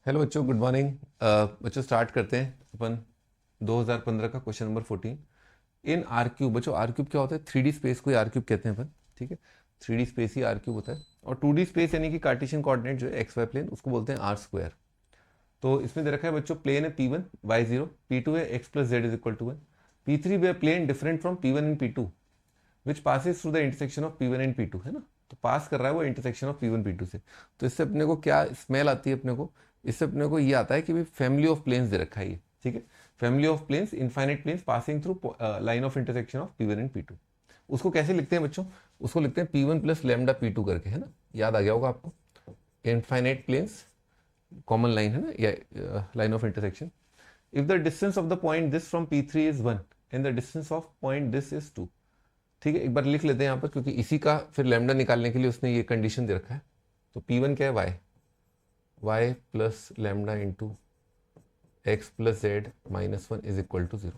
Hello बच्चों, good morning. बच्चों start करते हैं अपन 2015 का question number 14 in are cube. बच्चों आर क्यूब क्या होता है? 3D स्पेस को आर क्यूब कहते हैं अपन, ठीक है। 3D space he are cube होता है। और 2D स्पेस यानी कि कार्टेशियन कोऑर्डिनेट जो है एक्स वाई प्लेन, उसको बोलते हैं आर स्क्वायर। तो इसमें दे रखा है बच्चों, प्लेन है P1 y0, P2 है x plus z is equal to 1, P3 भी है plane different from P1 and P2 which passes through the intersection of P1 and P2, है ना। तो पास कर रहा है वो इंटरसेक्शन ऑफ P1 P2 से। तो इससे अपने को क्या स्मेल आती है? अपने को इससे अपने को ये आता है कि भाई फैमिली ऑफ प्लेन्स दे रखा है ये, ठीक है। Family of planes, infinite planes passing through line of intersection of P1 and P2। उसको कैसे लिखते हैं बच्चों? उसको लिखते हैं P1 प्लस लैम्डा P2 करके, है ना। याद आ गया होगा आपको। इनफाइनाइट प्लेन्स, कॉमन लाइन है ना, या line of intersection. If the distance of the point this from P3 is 1 and the distance of point this is 2। ठीक है, एक बार लिख लेते हैं यहाँ पर, क्योंकि इसी का फिर लैम्डा निकालने के लिए उसने ये कंडीशन दे रखा है। तो P1 क्या है? y plus lambda into x plus z minus 1 is equal to 0।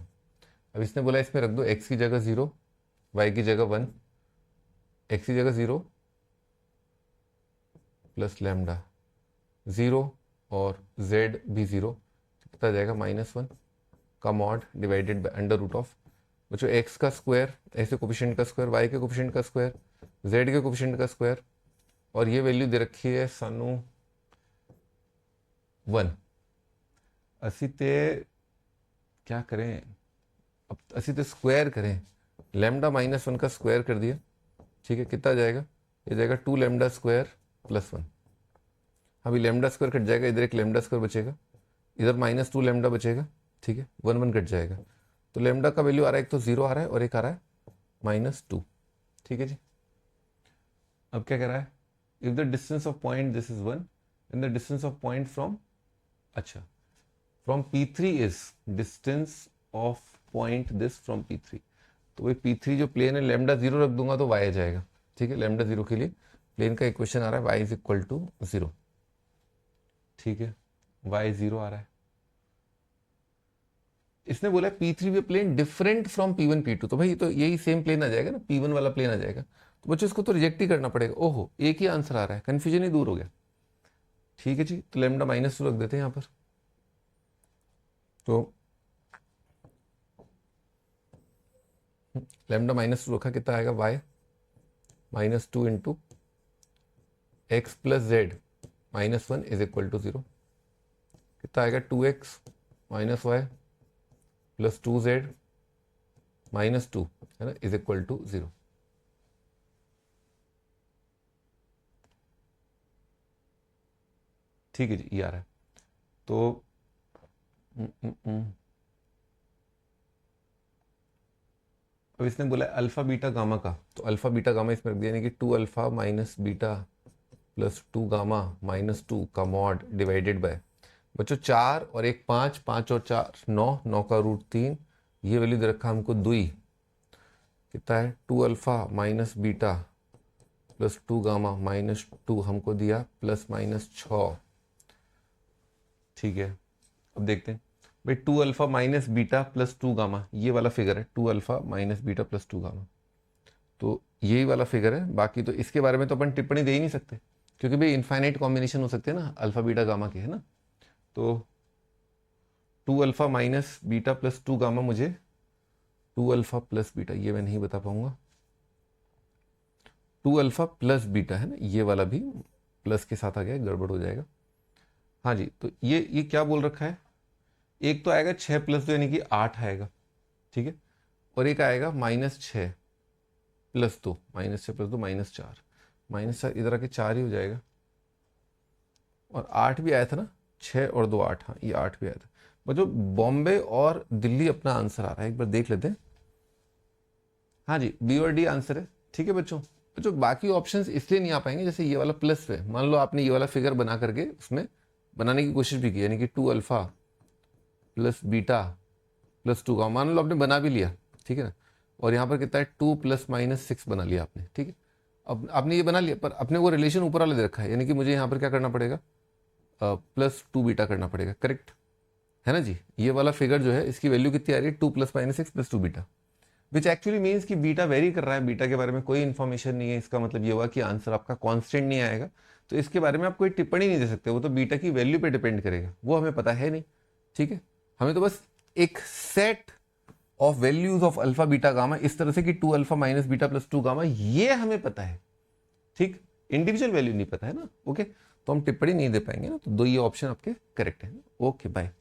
अब इसने बोला इसमें रख दो x की जगह 0, y की जगह 1, x की जगह 0 प्लस लैम्डा 0 और z भी 0, कितना जाएगा? -1 का mod divided by under root of बच्चों x का स्क्वायर, ऐसे कोफिशिएंट का स्क्वायर, y के कोफिशिएंट का स्क्वायर, z के कोफिशिएंट का स्क्वायर, और ये वैल्यू दे रखी है सानू 1। असी ते क्या करें अब? असी ते स्क्वायर करें, लैम्डा -1 का स्क्वायर कर दिया, ठीक है। कितना जाएगा? ये जाएगा 2 लैम्डा स्क्वायर प्लस 1। अभी लैम्डा स्क्वायर कट जाएगा, इधर एक लैम्डा स्क्वायर बचेगा, इधर -2 लैम्डा बचेगा, ठीक है। 1 कट जाएगा। तो लैम्डा का वैल्यू आ रहा है, एक तो 0 आ रहा है और एक आ रहा है -2, ठीक है जी। अब क्या कह रहा है? If the distance of point this is 1 and the distance of point from, अच्छा, from P3 is distance of point this from P3। तो वही P3 जो प्लेन है, लैम्डा 0 रख दूंगा तो y आ जाएगा, ठीक है। लैम्डा 0 के लिए प्लेन का इक्वेशन आ रहा है y इज इक्वल टू 0, ठीक है। y 0 आ रहा है। इसने बोला P3 भी plane different from P1 P2, तो भाई तो यही सेम प्लेन आ जाएगा ना, P1 वाला प्लेन आ जाएगा। तो बच्चों इसको तो रिजेक्ट ही करना पड़ेगा। ओहो, एक ही आंसर आ रहा है, कंफ्यूजन ही दूर हो गया, ठीक है जी। तो लैम्डा -2 रख देते हैं यहाँ पर। तो लैम्डा -2 रखा, कितना आएगा? y -2 into x plus z -1 is equal to 0। कितना आएगा? 2x minus Y plus 2z -2, है ना, इज इक्वल टू 0। ठीक है जी, ये आ रहा है। तो अब इसने बोला अल्फा बीटा गामा का, तो अल्फा बीटा गामा इसमें रख दिया, यानी कि 2 alpha minus beta plus 2 gamma -2 का मॉड डिवाइडेड बाय बच्चों 4 और 1 5, 5 और 4 9, 9 का रूट 3, ये वैल्यू दे रखा हमको 2। कितना है? 2 alpha minus beta plus 2 gamma -2 हमको दिया प्लस -6, ठीक है। अब देखते हैं भाई, 2 alpha minus beta plus 2 gamma, ये वाला फिगर है 2 alpha minus beta plus 2 gamma, तो यही वाला फिगर है। बाकी तो इसके बारे में तो अपन टिप्पणी दे ही नहीं सकते, क्योंकि भाई इनफाइनाइट कॉम्बिनेशन हो सकते हैं ना अल्फा बीटा गामा के, है ना। तो 2 alpha minus beta plus 2 gamma, मुझे 2 अल्फा प्लस बीटा, ये मैं नहीं बता पाऊंगा। 2 अल्फा प्लस बीटा है ना, ये वाला भी प्लस के साथ आ गया, गड़बड़ हो जाएगा। हाँ जी, तो ये क्या बोल रखा है? एक तो आएगा 6 प्लस 2 यानी कि 8 आएगा, ठीक है। और एक आएगा -6 प्लस 2, -6 प्लस 2 -4, -4 इधर आके 4 ही हो जाएगा। और 8 भी आया था ना, 6 और 2 8, हाँ ये 8 भी आया था। बच्चों बॉम्बे और दिल्ली अपना आंसर आ रहा है, एक बार देख लेते हैं। हाँ जी, बी और डी आंसर है, ठीक है बच्चों। बच्चों बाकी ऑप्शंस इसलिए नहीं आ पाएंगे, जैसे ये वाला प्लस पे मान लो आपने ये वाला फिगर बना करके उसमें बनाने की कोशिश भी की, यानी कि 2 अल्फा प्लस बीटा प्लस 2 का मान लो आपने बना भी लिया, ठीक है ना। और यहाँ पर कितना है? 2 + -6 बना लिया आपने, ठीक है। अब आपने ये बना लिया, पर अपने को रिलेशन ऊपर वाला दे रखा है, यानी कि मुझे यहाँ पर क्या करना पड़ेगा? +2 बीटा करना पड़ेगा, करेक्ट है ना जी। ये वाला फिगर जो है इसकी वैल्यू कितनी आ रही है? 2 + -6 + 2 बीटा, विच एक्चुअली मीन्स कि बीटा वेरी कर रहा है। बीटा के बारे में कोई इन्फॉर्मेशन नहीं है, इसका मतलब ये हुआ कि आंसर आपका कांस्टेंट नहीं आएगा। तो इसके बारे में आप कोई टिप्पणी नहीं दे सकते, वो तो बीटा की वैल्यू पे डिपेंड करेगा, वो हमें पता है नहीं, ठीक है। हमें तो बस एक set of values of alpha beta gamma इस तरह से कि 2 alpha minus beta plus 2 gamma, ये हमें पता है, ठीक। इंडिविजुअल वैल्यू नहीं पता है ना, ओके। तो हम टिप्पणी नहीं दे पाएंगे ना, तो दो ये ऑप्शन आपके करेक्ट है। Okay bye.